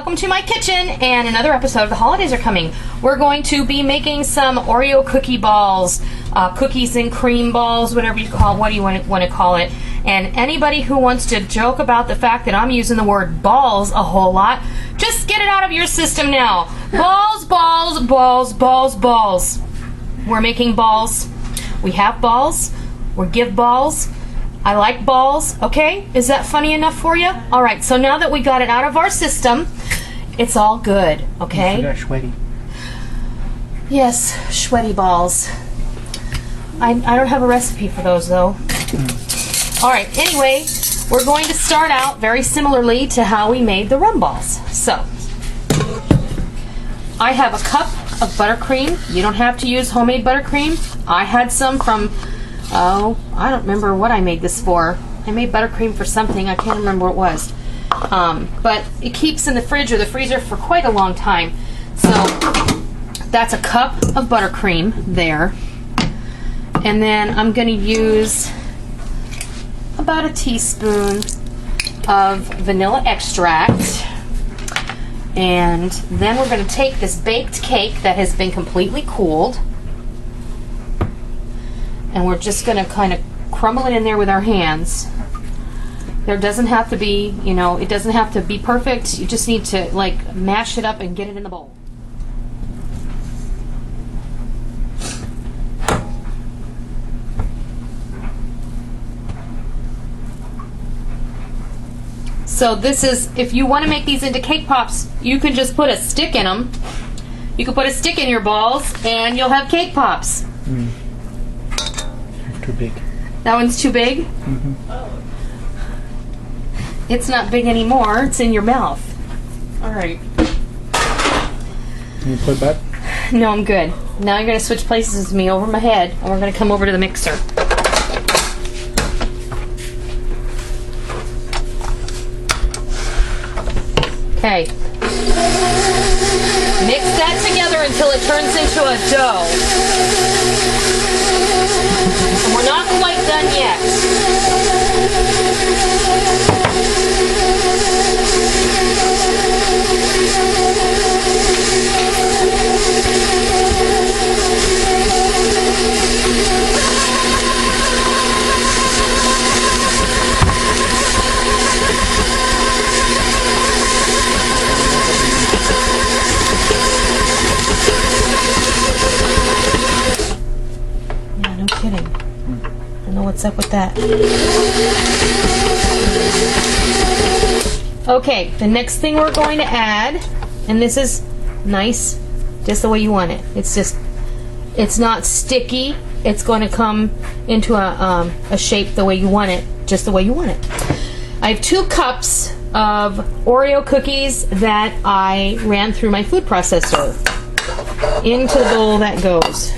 welcome to my kitchen and another episode. The holidays are coming. We're going to be making some Oreo cookie balls, cookies and cream balls, whatever you call, what do you want to call it. And anybody who wants to joke about the fact that I'm using the word balls a whole lot, just get it out of your system now. Balls, balls, balls, balls, balls. We're making balls. We have balls. We give balls. I like balls, okay? Is that funny enough for you? All right, so now that we got it out of our system, it's all good, okay? You forgot sweaty. Yes, sweaty balls. I don't have a recipe for those, though. All right, anyway, we're going to start out very similarly to how we made the rum balls. So, I have a cup of buttercream. You don't have to use homemade buttercream. I had some from... oh, I don't remember what I made this for. I made buttercream for something. I can't remember what it was. But it keeps in the fridge or the freezer for quite a long time. So that's a cup of buttercream there. And then I'm going to use about a teaspoon of vanilla extract. And then we're going to take this baked cake that has been completely cooled. And we're just going to kind of crumble it in there with our hands. There doesn't have to be, you know, it doesn't have to be perfect. You just need to, like, mash it up and get it in the bowl. So this is, if you want to make these into cake pops, you can just put a stick in them. You can put a stick in your balls and you'll have cake pops. Too big. That one's too big? Mm-hmm. It's not big anymore. It's in your mouth. All right. Can you put it back? No, I'm good. Now you're going to switch places with me over my head, and we're going to come over to the mixer. Okay. Mix that together until it turns into a dough. And we're not quite done yet. Yeah, no kidding. I don't know what's up with that. Okay, the next thing we're going to add, and this is nice, just the way you want it. It's just, it's not sticky. It's going to come into a shape the way you want it, just the way you want it. I have 2 cups of Oreo cookies that I ran through my food processor. Into the bowl that goes.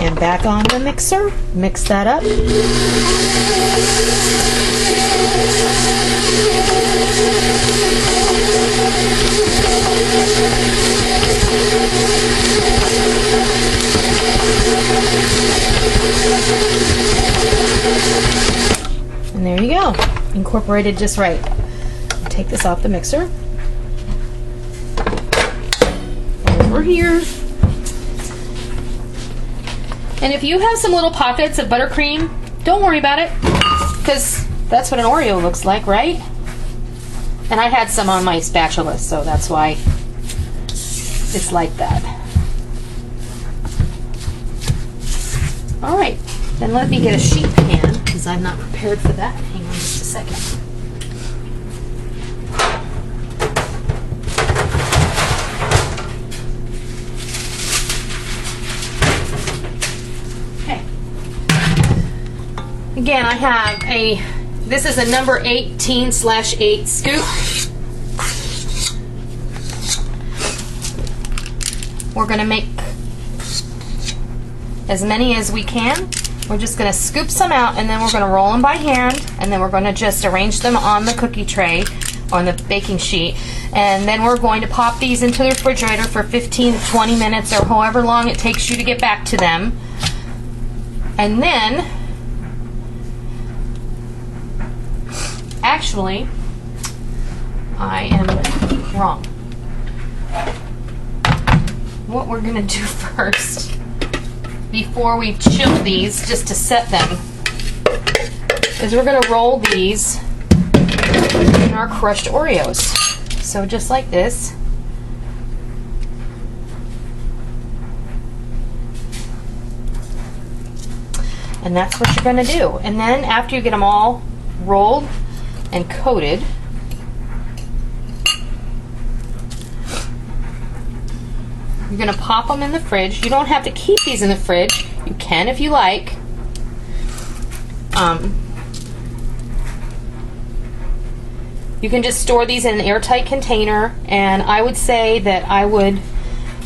And back on the mixer. Mix that up. And there you go. Incorporated just right. Take this off the mixer. Over here. And if you have some little pockets of buttercream, don't worry about it, because that's what an Oreo looks like, right? And I had some on my spatula, so that's why it's like that. All right, then let me get a sheet pan, because I'm not prepared for that. Hang on just a second. Again, I have this is a number 18/8 scoop. We're going to make as many as we can. We're just going to scoop some out, and then we're going to roll them by hand, and then we're going to just arrange them on the cookie tray, on the baking sheet, and then we're going to pop these into the refrigerator for 15 to 20 minutes or however long it takes you to get back to them. And then actually, I am wrong. What we're gonna do first, before we chill these, just to set them, is we're gonna roll these in our crushed Oreos. So just like this. And that's what you're gonna do. And then after you get them all rolled and coated, you're gonna pop them in the fridge. You don't have to keep these in the fridge. You can if you like. You can just store these in an airtight container, and I would say that I would,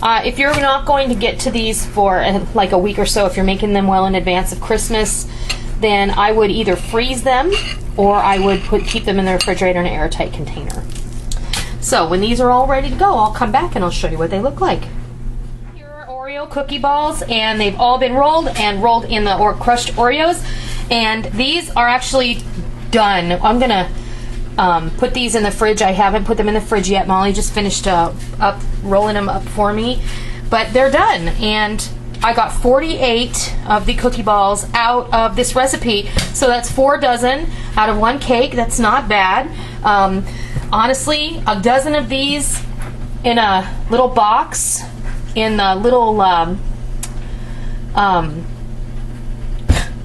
if you're not going to get to these for like a week or so, if you're making them well in advance of Christmas, then I would either freeze them or I would keep them in the refrigerator in an airtight container. So when these are all ready to go, I'll come back and I'll show you what they look like. Here are Oreo cookie balls, and they've all been rolled in the crushed Oreos, and these are actually done. I'm gonna put these in the fridge. I haven't put them in the fridge yet. Molly just finished up rolling them up for me, but they're done, and I got 48 of the cookie balls out of this recipe, so that's 4 dozen out of 1 cake. That's not bad. Honestly, a dozen of these in a little box, in the little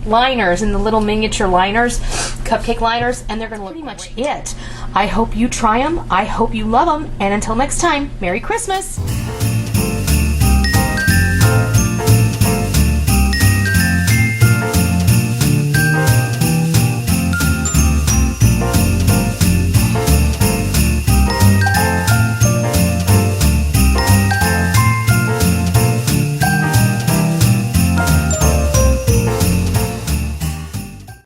liners, in the little miniature liners, cupcake liners, and they're going to look pretty much it. I hope you try them. I hope you love them. And until next time, Merry Christmas.